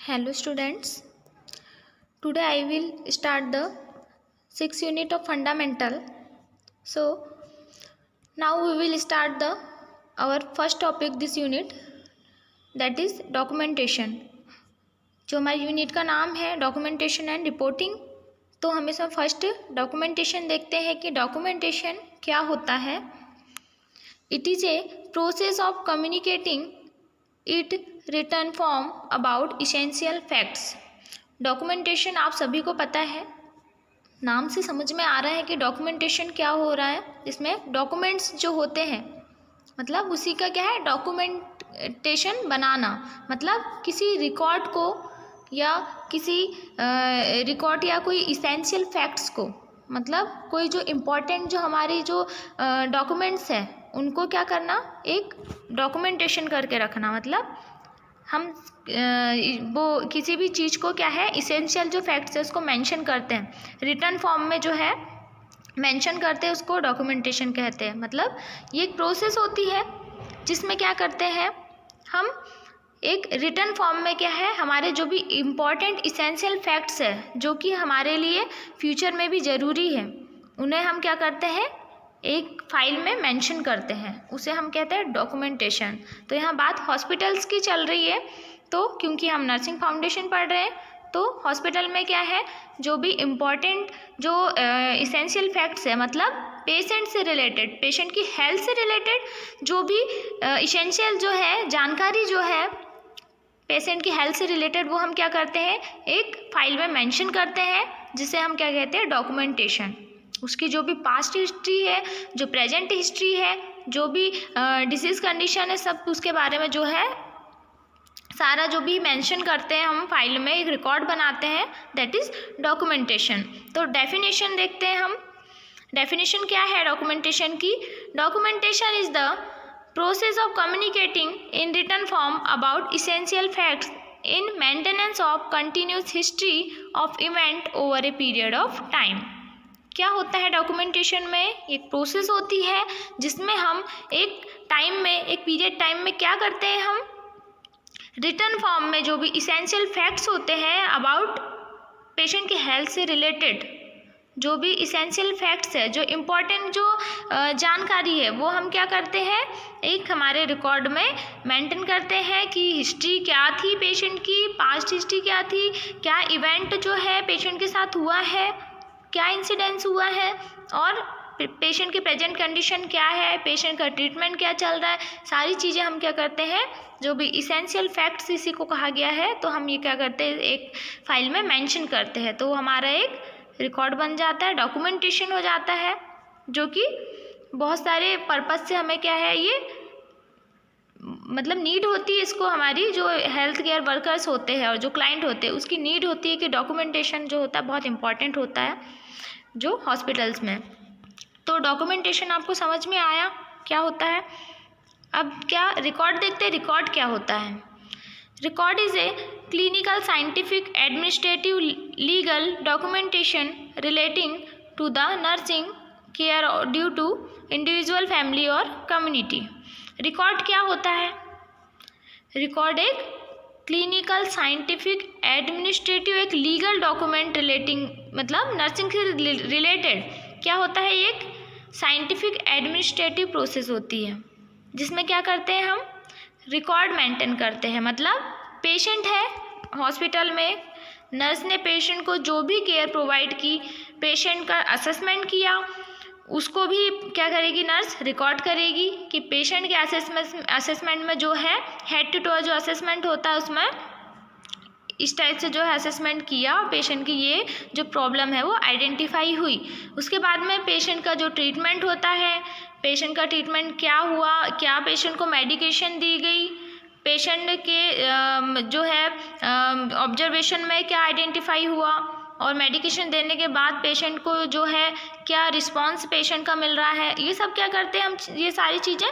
Hello students, today I will start the 6th unit of fundamental. So now we will start our first topic this unit, that is documentation. जो हमारे unit का नाम है documentation and reporting, तो हम इसमें first documentation देखते हैं कि डॉक्यूमेंटेशन क्या होता है. It is a process of communicating it return form about essential facts. Documentation आप सभी को पता है, नाम से समझ में आ रहा है कि डॉक्यूमेंटेशन क्या हो रहा है. इसमें डॉक्यूमेंट्स जो होते हैं मतलब उसी का क्या है, डॉक्यूमेंटेशन बनाना, मतलब किसी रिकॉर्ड को या किसी रिकॉर्ड या कोई इसेंशियल फैक्ट्स को, मतलब कोई जो इम्पोर्टेंट जो हमारी जो डॉक्यूमेंट्स हैं उनको क्या करना, एक डॉक्यूमेंटेशन करके रखना. मतलब हम वो किसी भी चीज़ को क्या है, इसेंशियल जो फैक्ट्स है उसको मेंशन करते हैं, रिटर्न फॉर्म में जो है मेंशन करते हैं, उसको डॉक्यूमेंटेशन कहते हैं. मतलब ये एक प्रोसेस होती है जिसमें क्या करते हैं हम, एक रिटर्न फॉर्म में क्या है, हमारे जो भी इम्पॉर्टेंट इसेंशियल फैक्ट्स है जो कि हमारे लिए फ्यूचर में भी ज़रूरी है, उन्हें हम क्या करते हैं, एक फाइल में मेंशन करते हैं, उसे हम कहते हैं डॉक्यूमेंटेशन. तो यहाँ बात हॉस्पिटल्स की चल रही है, तो क्योंकि हम नर्सिंग फाउंडेशन पढ़ रहे हैं तो हॉस्पिटल में क्या है, जो भी इम्पॉर्टेंट जो इसेंशियल फैक्ट्स है, मतलब पेशेंट से रिलेटेड, पेशेंट की हेल्थ से रिलेटेड जो भी इसेंशियल जो है जानकारी जो है पेशेंट की हेल्थ से रिलेटेड, वो हम क्या करते हैं, एक फाइल में मेंशन करते हैं, जिसे हम क्या कहते हैं, डॉक्यूमेंटेशन. उसकी जो भी पास्ट हिस्ट्री है, जो प्रेजेंट हिस्ट्री है, जो भी डिसीज़ कंडीशन है, सब उसके बारे में जो है सारा जो भी मेंशन करते हैं हम फाइल में, एक रिकॉर्ड बनाते हैं, दैट इज़ डॉक्यूमेंटेशन. तो डेफिनेशन देखते हैं हम. डेफिनेशन क्या है डॉक्यूमेंटेशन की? Documentation is the process of communicating in written form about essential facts in maintenance of continuous history of event over a period of time. क्या होता है डॉक्यूमेंटेशन में? एक प्रोसेस होती है जिसमें हम एक टाइम में, एक पीरियड टाइम में क्या करते हैं, हम रिटन फॉर्म में जो भी इसेंशियल फैक्ट्स होते हैं अबाउट पेशेंट की हेल्थ से रिलेटेड, जो भी इसेंशियल फैक्ट्स है, जो इम्पोर्टेंट जो जानकारी है, वो हम क्या करते हैं, एक हमारे रिकॉर्ड में मेंटेन करते हैं कि हिस्ट्री क्या थी पेशेंट की, पास्ट हिस्ट्री क्या थी, क्या इवेंट जो है पेशेंट के साथ हुआ है, क्या इंसिडेंस हुआ है, और पेशेंट की प्रेजेंट कंडीशन क्या है, पेशेंट का ट्रीटमेंट क्या चल रहा है, सारी चीज़ें हम क्या करते हैं, जो भी इसेंशियल फैक्ट्स इसी को कहा गया है, तो हम ये क्या करते हैं, एक फाइल में मेंशन करते हैं, तो हमारा एक रिकॉर्ड बन जाता है, डॉक्यूमेंटेशन हो जाता है, जो कि बहुत सारे पर्पस से हमें क्या है, ये मतलब नीड होती है इसको, हमारी जो हेल्थ केयर वर्कर्स होते हैं और जो क्लाइंट होते हैं उसकी नीड होती है कि डॉक्यूमेंटेशन जो होता है बहुत इंपॉर्टेंट होता है जो हॉस्पिटल्स में. तो डॉक्यूमेंटेशन आपको समझ में आया क्या होता है. अब क्या रिकॉर्ड देखते हैं, रिकॉर्ड क्या होता है. Record is a clinical scientific administrative legal documentation relating to the nursing care due to individual, family और कम्युनिटी. रिकॉर्ड क्या होता है? रिकॉर्ड एक क्लिनिकल साइंटिफिक एडमिनिस्ट्रेटिव एक लीगल डॉक्यूमेंट रिलेटिंग, मतलब नर्सिंग से रिलेटेड क्या होता है, एक साइंटिफिक एडमिनिस्ट्रेटिव प्रोसेस होती है जिसमें क्या करते हैं, हम रिकॉर्ड मेंटेन करते हैं. मतलब पेशेंट है हॉस्पिटल में, नर्स ने पेशेंट को जो भी केयर प्रोवाइड की, पेशेंट का असेसमेंट किया, उसको भी क्या करेगी, नर्स रिकॉर्ड करेगी कि पेशेंट के असेसमेंट में जो है, हेड टू टो जो असेसमेंट होता है उसमें इस टाइप से जो है असेसमेंट किया, पेशेंट की ये जो प्रॉब्लम है वो आइडेंटिफाई हुई. उसके बाद में पेशेंट का जो ट्रीटमेंट होता है, पेशेंट का ट्रीटमेंट क्या हुआ, क्या पेशेंट को मेडिकेशन दी गई, पेशेंट के जो है ऑब्जर्वेशन में क्या आइडेंटिफाई हुआ, और मेडिकेशन देने के बाद पेशेंट को जो है क्या रिस्पांस पेशेंट का मिल रहा है, ये सब क्या करते हैं हम, ये सारी चीज़ें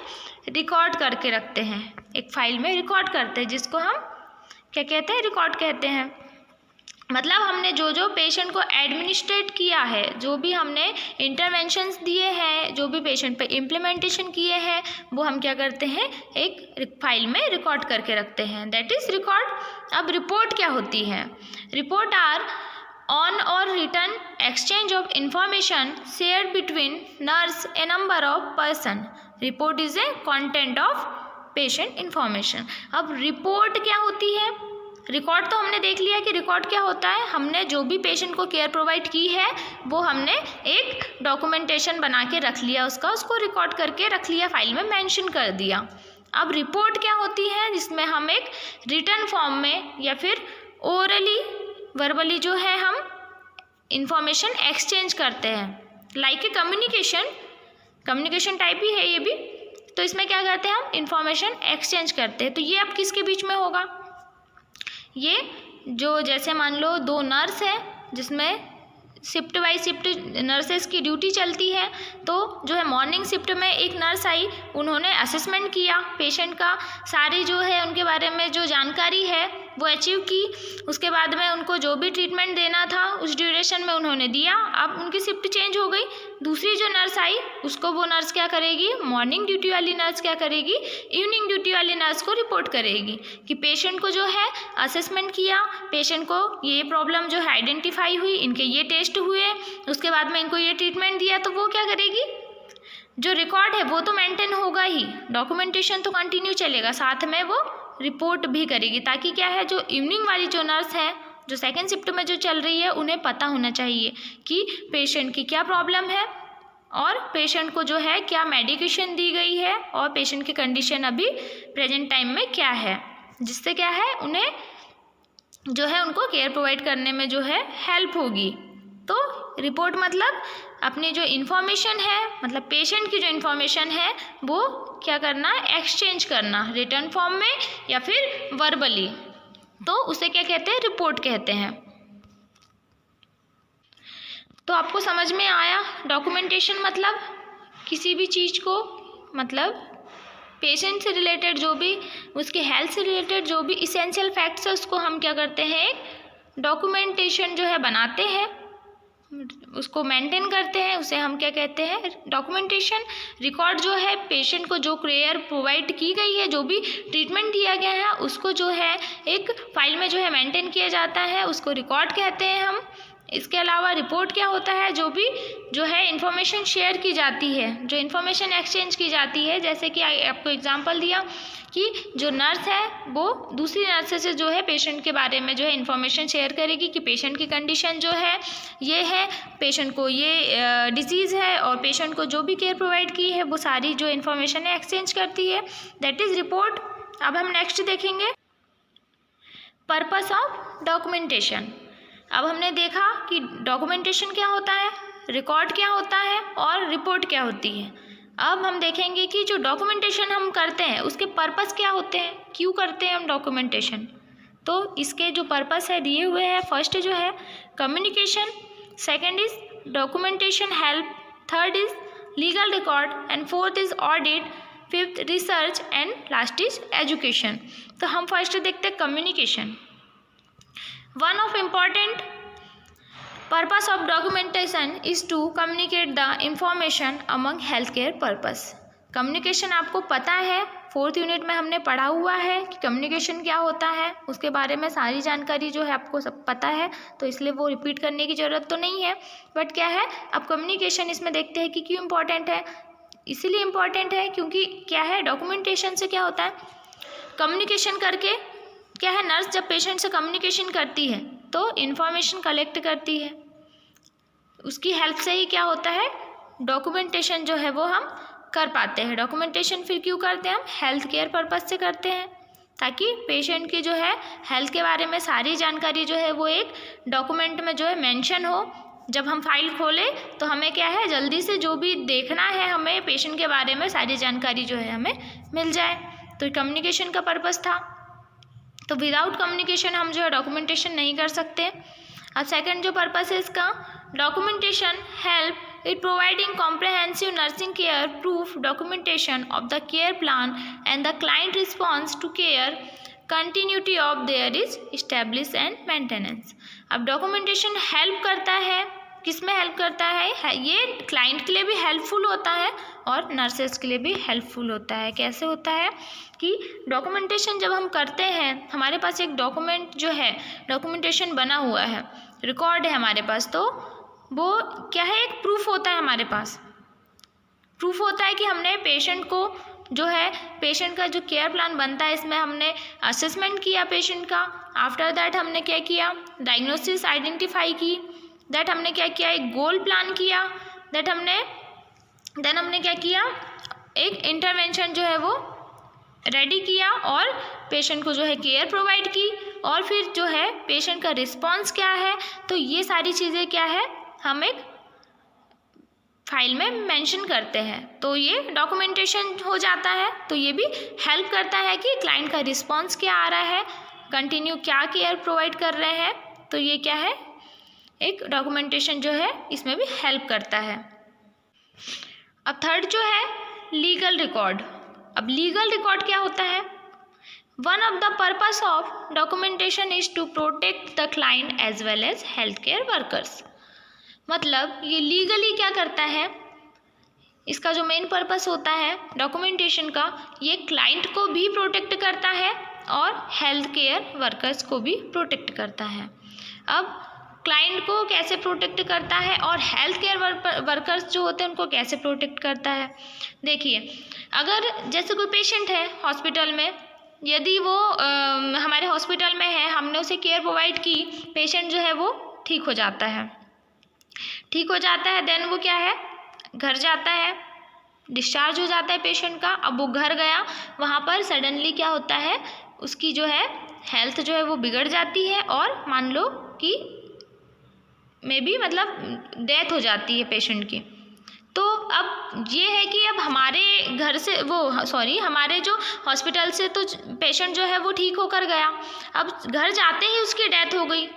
रिकॉर्ड करके रखते हैं, एक फाइल में रिकॉर्ड करते हैं, जिसको हम क्या कहते हैं, रिकॉर्ड कहते हैं. मतलब हमने जो जो पेशेंट को एडमिनिस्ट्रेट किया है, जो भी हमने इंटरवेंशंस दिए हैं, जो भी पेशेंट पे इम्प्लीमेंटेशन किए हैं, वो हम क्या करते हैं, एक फाइल में रिकॉर्ड करके रखते हैं, दैट इज़ रिकॉर्ड। अब रिपोर्ट क्या होती है? रिपोर्ट आर ऑन और return exchange of information shared between nurse A number of person. Report is a content of patient information. अब रिपोर्ट क्या होती है? रिकॉर्ड तो हमने देख लिया कि रिकॉर्ड क्या होता है, हमने जो भी पेशेंट को केयर प्रोवाइड की है वो हमने एक डॉक्यूमेंटेशन बना के रख लिया, उसको रिकॉर्ड करके रख लिया, फाइल में मेंशन कर दिया। अब रिपोर्ट क्या होती है? जिसमें हम एक रिटर्न फॉर्म में या फिर ओरली वर्बली जो है हम इंफॉर्मेशन एक्सचेंज करते हैं, लाइक ए कम्युनिकेशन टाइप ही है ये भी। तो इसमें क्या करते हैं, हम इंफॉर्मेशन एक्सचेंज करते हैं। तो ये अब किसके बीच में होगा? ये जो जैसे मान लो दो नर्स है, जिसमें शिफ्ट बाई शिफ्ट नर्सेस की ड्यूटी चलती है, तो जो है मॉर्निंग शिफ्ट में एक नर्स आई, उन्होंने असेसमेंट किया पेशेंट का, सारी जो है उनके बारे में जो जानकारी है वो अचीव की, उसके बाद में उनको जो भी ट्रीटमेंट देना था उस ड्यूरेशन में उन्होंने दिया। अब उनकी शिफ्ट चेंज हो गई, दूसरी जो नर्स आई उसको वो नर्स क्या करेगी, मॉर्निंग ड्यूटी वाली नर्स क्या करेगी, इवनिंग ड्यूटी वाली नर्स को रिपोर्ट करेगी कि पेशेंट को जो है असेसमेंट किया, पेशेंट को ये प्रॉब्लम जो है आइडेंटिफाई हुई, इनके ये टेस्ट हुए, उसके बाद में इनको ये ट्रीटमेंट दिया। तो वो क्या करेगी, जो रिकॉर्ड है वो तो मेंटेन होगा ही, डॉक्यूमेंटेशन तो कंटिन्यू चलेगा, साथ में वो रिपोर्ट भी करेगी, ताकि क्या है, जो इवनिंग वाली जो नर्स है, जो सेकेंड शिफ्ट में जो चल रही है, उन्हें पता होना चाहिए कि पेशेंट की क्या प्रॉब्लम है और पेशेंट को जो है क्या मेडिकेशन दी गई है और पेशेंट की कंडीशन अभी प्रेजेंट टाइम में क्या है, जिससे क्या है उन्हें जो है उनको केयर प्रोवाइड करने में जो है हेल्प होगी। तो रिपोर्ट मतलब अपनी जो इन्फॉर्मेशन है, मतलब पेशेंट की जो इन्फॉर्मेशन है वो क्या करना, एक्सचेंज करना, रिटर्न फॉर्म में या फिर वर्बली, तो उसे क्या कहते हैं, रिपोर्ट कहते हैं। तो आपको समझ में आया डॉक्यूमेंटेशन मतलब किसी भी चीज़ को, मतलब पेशेंट से रिलेटेड जो भी, उसके हेल्थ से रिलेटेड जो भी इसेंशियल फैक्ट्स है उसको हम क्या करते हैं, डॉक्यूमेंटेशन जो है बनाते हैं, उसको मेंटेन करते हैं, उसे हम क्या कहते हैं, डॉक्यूमेंटेशन। रिकॉर्ड जो है पेशेंट को जो केयर प्रोवाइड की गई है, जो भी ट्रीटमेंट दिया गया है, उसको जो है एक फाइल में जो है मेंटेन किया जाता है, उसको रिकॉर्ड कहते हैं हम। इसके अलावा रिपोर्ट क्या होता है, जो भी जो है इन्फॉर्मेशन शेयर की जाती है, जो इन्फॉर्मेशन एक्सचेंज की जाती है, जैसे कि आपको एग्जांपल दिया कि जो नर्स है वो दूसरी नर्स से जो है पेशेंट के बारे में जो है इन्फॉर्मेशन शेयर करेगी कि पेशेंट की कंडीशन जो है ये है, पेशेंट को ये डिजीज़ है, और पेशेंट को जो भी केयर प्रोवाइड की है वो सारी जो इन्फॉर्मेशन है एक्सचेंज करती है, दैट इज़ रिपोर्ट। अब हम नेक्स्ट देखेंगे पर्पस ऑफ डॉक्यूमेंटेशन। अब हमने देखा कि डॉक्यूमेंटेशन क्या होता है, रिकॉर्ड क्या होता है और रिपोर्ट क्या होती है। अब हम देखेंगे कि जो डॉक्यूमेंटेशन हम करते हैं उसके पर्पस क्या होते हैं, क्यों करते हैं हम डॉक्यूमेंटेशन। तो इसके जो पर्पस है दिए हुए हैं, फर्स्ट जो है communication, second is documentation help, third is legal record and fourth is audit, fifth research and last is education. तो हम फर्स्ट देखते हैं communication. One of important purpose of documentation is to communicate the information among healthcare purpose. Communication आपको पता है, fourth unit में हमने पढ़ा हुआ है कि कम्युनिकेशन क्या होता है, उसके बारे में सारी जानकारी जो है आपको सब पता है, तो इसलिए वो रिपीट करने की ज़रूरत तो नहीं है। बट क्या है, अब कम्युनिकेशन इसमें देखते हैं कि क्यों इम्पॉर्टेंट है। इसीलिए इम्पॉर्टेंट है क्योंकि क्या है, डॉक्यूमेंटेशन से क्या होता है, कम्युनिकेशन करके क्या है, नर्स जब पेशेंट से कम्युनिकेशन करती है तो इन्फॉर्मेशन कलेक्ट करती है, उसकी हेल्प से ही क्या होता है, डॉक्यूमेंटेशन जो है वो हम कर पाते हैं। डॉक्यूमेंटेशन फिर क्यों करते हैं, हम हेल्थ केयर पर्पस से करते हैं, ताकि पेशेंट की जो है हेल्थ के बारे में सारी जानकारी जो है वो एक डॉक्यूमेंट में जो है मेंशन हो। जब हम फाइल खोलें तो हमें क्या है, जल्दी से जो भी देखना है हमें पेशेंट के बारे में सारी जानकारी जो है हमें मिल जाए। तो कम्युनिकेशन का पर्पस था। तो विदाउट कम्युनिकेशन हम जो है डॉक्यूमेंटेशन नहीं कर सकते। अब सेकंड जो पर्पस है इसका, documentation help it providing comprehensive nursing care proof documentation of the care plan and the client response to care continuity of their is establish and maintenance. अब डॉक्यूमेंटेशन हेल्प करता है, किस में हेल्प करता है? ये क्लाइंट के लिए भी हेल्पफुल होता है और नर्सेस के लिए भी हेल्पफुल होता है। कैसे होता है कि डॉक्यूमेंटेशन जब हम करते हैं, हमारे पास एक डॉक्यूमेंट जो है, डॉक्यूमेंटेशन बना हुआ है, रिकॉर्ड है हमारे पास, तो वो क्या है? एक प्रूफ होता है हमारे पास। प्रूफ होता है कि हमने पेशेंट को जो है, पेशेंट का जो केयर प्लान बनता है, इसमें हमने असेसमेंट किया पेशेंट का। आफ्टर दैट हमने क्या किया? डायग्नोसिस आइडेंटिफाई की। दैट हमने क्या किया? एक गोल प्लान किया। देन हमने क्या किया? एक इंटरवेंशन जो है वो रेडी किया और पेशेंट को जो है केयर प्रोवाइड की। और फिर जो है पेशेंट का रिस्पॉन्स क्या है, तो ये सारी चीज़ें क्या है, हम एक फाइल में मेंशन करते हैं। तो ये डॉक्यूमेंटेशन हो जाता है। तो ये भी हेल्प करता है कि क्लाइंट का रिस्पॉन्स क्या आ रहा है, कंटिन्यू क्या केयर प्रोवाइड कर रहे हैं। तो ये क्या है? एक डॉक्यूमेंटेशन जो है इसमें भी हेल्प करता है। अब थर्ड जो है लीगल रिकॉर्ड। अब लीगल रिकॉर्ड क्या होता है? One of the purpose of documentation is to protect the client as well as health care workers. मतलब ये लीगली क्या करता है, इसका जो मेन पर्पस होता है डॉक्यूमेंटेशन का, ये क्लाइंट को भी प्रोटेक्ट करता है और हेल्थ केयर वर्कर्स को भी प्रोटेक्ट करता है। अब क्लाइंट को कैसे प्रोटेक्ट करता है और हेल्थ केयर वर्कर्स जो होते हैं उनको कैसे प्रोटेक्ट करता है? देखिए, अगर जैसे कोई पेशेंट है हॉस्पिटल में, यदि वो हमारे हॉस्पिटल में है, हमने उसे केयर प्रोवाइड की, पेशेंट जो है वो ठीक हो जाता है। देन वो क्या है, घर जाता है, डिस्चार्ज हो जाता है पेशेंट का। अब वो घर गया, वहाँ पर सडनली क्या होता है, उसकी जो है हेल्थ जो है वो बिगड़ जाती है और मान लो कि मतलब डेथ हो जाती है पेशेंट की। तो अब ये है कि अब हमारे घर से हमारे जो हॉस्पिटल से तो पेशेंट जो है वो ठीक होकर गया, अब घर जाते ही उसकी डेथ हो गई।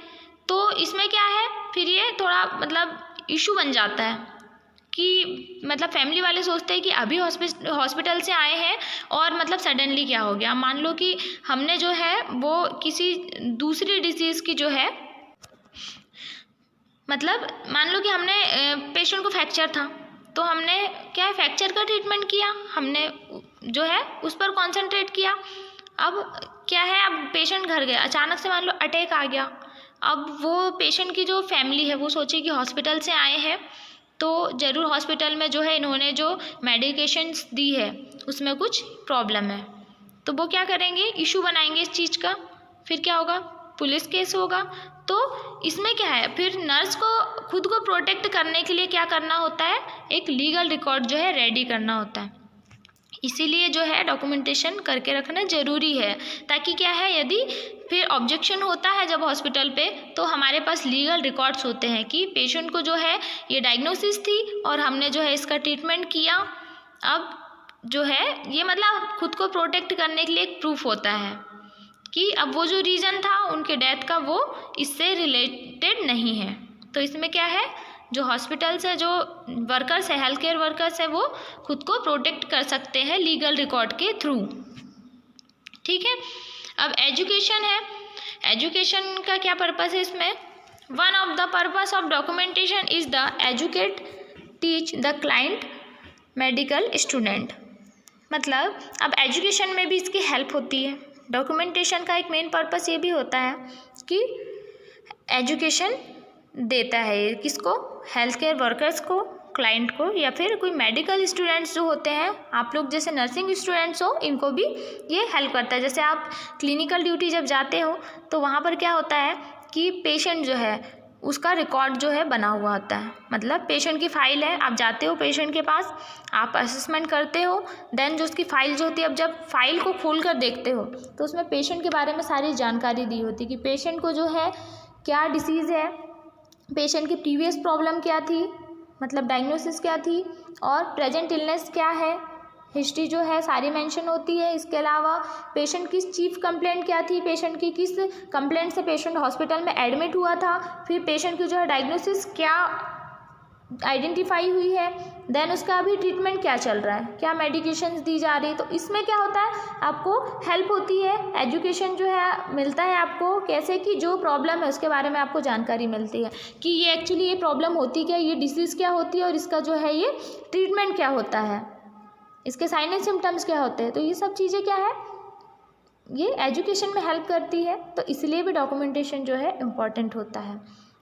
तो इसमें क्या है, फिर ये थोड़ा मतलब इशू बन जाता है कि मतलब फैमिली वाले सोचते हैं कि अभी हॉस्पिटल से आए हैं और मतलब सडनली क्या हो गया। मान लो कि हमने जो है वो किसी दूसरी डिजीज़ की जो है, मतलब मान लो कि हमने पेशेंट को फ्रैक्चर था, तो हमने क्या है, फ्रैक्चर का ट्रीटमेंट किया, हमने जो है उस पर कॉन्सेंट्रेट किया। अब क्या है, अब पेशेंट घर गया, अचानक से मान लो अटैक आ गया। अब वो पेशेंट की जो फैमिली है वो सोचे कि हॉस्पिटल से आए हैं तो ज़रूर हॉस्पिटल में जो है इन्होंने जो मेडिकेशंस दी है उसमें कुछ प्रॉब्लम है, तो वो क्या करेंगे, इशू बनाएंगे इस चीज़ का। फिर क्या होगा, पुलिस केस होगा। तो इसमें क्या है, फिर नर्स को खुद को प्रोटेक्ट करने के लिए क्या करना होता है, एक लीगल रिकॉर्ड जो है रेडी करना होता है। इसीलिए जो है डॉक्यूमेंटेशन करके रखना ज़रूरी है, ताकि क्या है, यदि फिर ऑब्जेक्शन होता है जब हॉस्पिटल पे, तो हमारे पास लीगल रिकॉर्ड्स होते हैं कि पेशेंट को जो है ये डायग्नोसिस थी और हमने जो है इसका ट्रीटमेंट किया। अब जो है ये मतलब खुद को प्रोटेक्ट करने के लिए एक प्रूफ होता है कि अब वो जो रीज़न था उनके डेथ का वो इससे रिलेटेड नहीं है। तो इसमें क्या है, जो हॉस्पिटल से जो वर्कर्स है, हेल्थ केयर वर्कर्स है, वो खुद को प्रोटेक्ट कर सकते हैं लीगल रिकॉर्ड के थ्रू। ठीक है। अब एजुकेशन है, एजुकेशन का क्या पर्पस है इसमें? One of the purpose of documentation is the educate teach the client medical student. मतलब अब एजुकेशन में भी इसकी हेल्प होती है। डॉक्यूमेंटेशन का एक मेन पर्पस ये भी होता है कि एजुकेशन देता है किसको, हेल्थ केयर वर्कर्स को, क्लाइंट को, या फिर कोई मेडिकल स्टूडेंट्स जो होते हैं, आप लोग जैसे नर्सिंग स्टूडेंट्स हो, इनको भी ये हेल्प करता है। जैसे आप क्लिनिकल ड्यूटी जब जाते हो तो वहाँ पर क्या होता है कि पेशेंट जो है उसका रिकॉर्ड जो है बना हुआ होता है। मतलब पेशेंट की फ़ाइल है, आप जाते हो पेशेंट के पास, आप असेसमेंट करते हो, देन जो उसकी फ़ाइल जो होती है, अब जब फाइल को खोल कर देखते हो तो उसमें पेशेंट के बारे में सारी जानकारी दी होती है कि पेशेंट को जो है क्या डिसीज़ है, पेशेंट की प्रीवियस प्रॉब्लम क्या थी, मतलब डायग्नोसिस क्या थी, और प्रेजेंट इलनेस क्या है, हिस्ट्री जो है सारी मेंशन होती है। इसके अलावा पेशेंट की चीफ कंप्लेंट क्या थी, पेशेंट की किस कंप्लेंट से पेशेंट हॉस्पिटल में एडमिट हुआ था, फिर पेशेंट की जो है डायग्नोसिस क्या आइडेंटिफाई हुई है, देन उसका अभी ट्रीटमेंट क्या चल रहा है, क्या मेडिकेशंस दी जा रही है। तो इसमें क्या होता है, आपको हेल्प होती है, एजुकेशन जो है मिलता है आपको, कैसे कि जो प्रॉब्लम है उसके बारे में आपको जानकारी मिलती है कि ये एक्चुअली ये प्रॉब्लम होती क्या है, ये डिसीज़ क्या होती है और इसका जो है ये ट्रीटमेंट क्या होता है, इसके साइन एंड सिम्टम्स क्या होते हैं। तो ये सब चीज़ें क्या है, ये एजुकेशन में हेल्प करती है, तो इसलिए भी डॉक्यूमेंटेशन जो है इम्पॉर्टेंट होता है।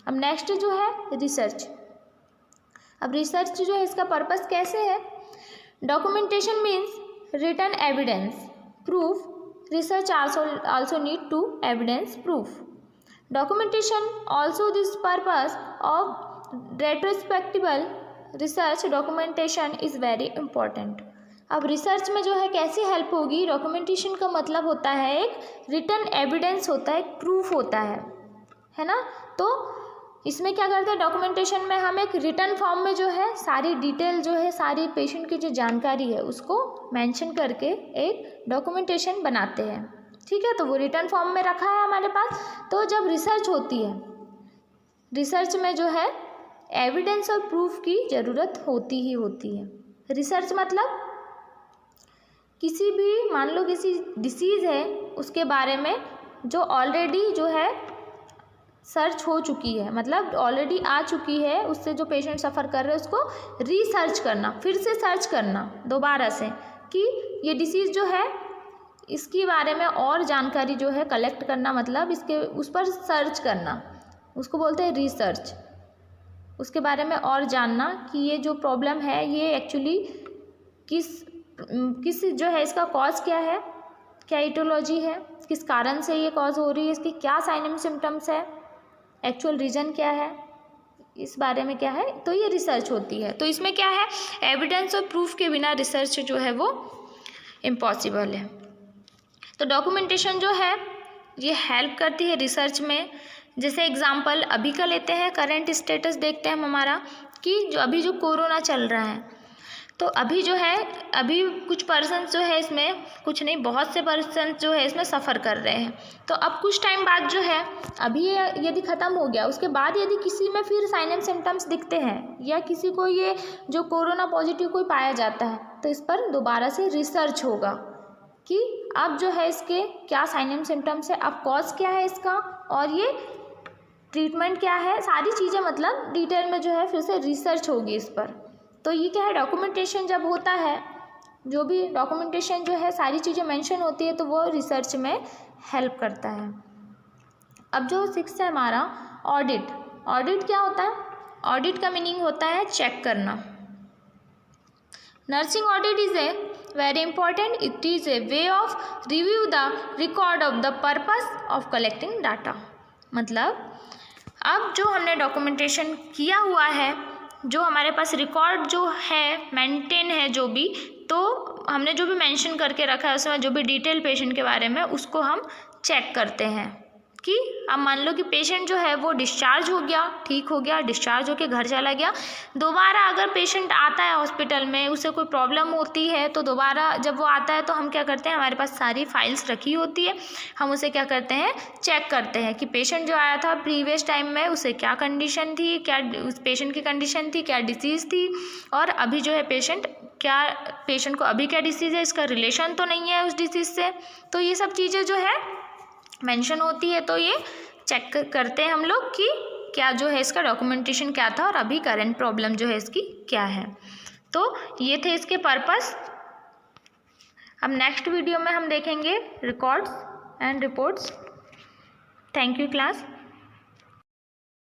अब नेक्स्ट जो है रिसर्च। अब रिसर्च जो है इसका पर्पस कैसे है, documentation means written evidence proof, research also need to evidence proof. Documentation also this purpose of retrospective research documentation is very important. अब रिसर्च में जो है कैसे हेल्प होगी, डॉक्यूमेंटेशन का मतलब होता है एक रिटन एविडेंस होता है, एक प्रूफ होता है ना। तो इसमें क्या करते हैं, डॉक्यूमेंटेशन में हम एक रिटन फॉर्म में जो है सारी डिटेल जो है, सारी पेशेंट की जो जानकारी है उसको मेंशन करके एक डॉक्यूमेंटेशन बनाते हैं, ठीक है। तो वो रिटन फॉर्म में रखा है हमारे पास। तो जब रिसर्च होती है, रिसर्च में जो है एविडेंस और प्रूफ की ज़रूरत होती ही होती है। रिसर्च मतलब किसी भी, मान लो किसी डिसीज़ है उसके बारे में जो ऑलरेडी जो है सर्च हो चुकी है, मतलब ऑलरेडी आ चुकी है, उससे जो पेशेंट सफ़र कर रहे हैं उसको रीसर्च करना, फिर से सर्च करना दोबारा से कि ये डिसीज़ जो है इसके बारे में और जानकारी जो है कलेक्ट करना, मतलब इसके उस पर सर्च करना, उसको बोलते हैं रिसर्च। उसके बारे में और जानना कि ये जो प्रॉब्लम है ये एक्चुअली किस जो है इसका कॉज क्या है, क्या इटियोलॉजी है, किस कारण से ये कॉज हो रही है, इसके क्या साइन एंड सिम्टम्स है, एक्चुअल रीज़न क्या है, इस बारे में क्या है, तो ये रिसर्च होती है। तो इसमें क्या है, एविडेंस और प्रूफ के बिना रिसर्च जो है वो इम्पॉसिबल है। तो डॉक्यूमेंटेशन जो है ये हेल्प करती है रिसर्च में। जैसे एग्जांपल अभी का लेते हैं, करंट स्टेटस देखते हैं हम हमारा कि जो अभी जो कोरोना चल रहा है, तो अभी जो है अभी कुछ पर्सन जो है इसमें, कुछ नहीं बहुत से पर्सन जो है इसमें सफ़र कर रहे हैं। तो अब कुछ टाइम बाद जो है, अभी यदि ख़त्म हो गया, उसके बाद यदि किसी में फिर साइन एंड सिम्टम्स दिखते हैं या किसी को ये जो कोरोना पॉजिटिव कोई पाया जाता है, तो इस पर दोबारा से रिसर्च होगा कि अब जो है इसके क्या साइन एंड सिम्टम्स है, अब कॉज क्या है इसका और ये ट्रीटमेंट क्या है, सारी चीज़ें मतलब डिटेल में जो है फिर से रिसर्च होगी इस पर। तो ये क्या है, डॉक्यूमेंटेशन जब होता है, जो भी डॉक्यूमेंटेशन जो है सारी चीज़ें मेंशन होती है, तो वो रिसर्च में हेल्प करता है। अब जो 6 है हमारा ऑडिट। ऑडिट क्या होता है, ऑडिट का मीनिंग होता है चेक करना। Nursing audit is a very important, it is a way of review the record of the purpose of collecting data. मतलब अब जो हमने डॉक्यूमेंटेशन किया हुआ है, जो हमारे पास रिकॉर्ड जो है मेंटेन है, जो भी तो हमने जो भी मेंशन करके रखा है उसमें जो भी डिटेल पेशेंट के बारे में, उसको हम चेक करते हैं कि अब मान लो कि पेशेंट जो है वो डिस्चार्ज हो गया, ठीक हो गया, डिस्चार्ज होकर घर चला गया, दोबारा अगर पेशेंट आता है हॉस्पिटल में, उसे कोई प्रॉब्लम होती है, तो दोबारा जब वो आता है तो हम क्या करते हैं, हमारे पास सारी फाइल्स रखी होती है, हम उसे क्या करते हैं, चेक करते हैं कि पेशेंट जो आया था प्रीवियस टाइम में उसे क्या कंडीशन थी, क्या उस पेशेंट की कंडीशन थी, क्या डिसीज़ थी, और अभी जो है पेशेंट को अभी क्या डिसीज़ है, इसका रिलेशन तो नहीं है उस डिसीज़ से। तो ये सब चीज़ें जो है मेंशन होती है, तो ये चेक करते हैं हम लोग कि क्या जो है इसका डॉक्यूमेंटेशन क्या था और अभी करंट प्रॉब्लम जो है इसकी क्या है। तो ये थे इसके पर्पस। अब नेक्स्ट वीडियो में हम देखेंगे records and reports. Thank you class.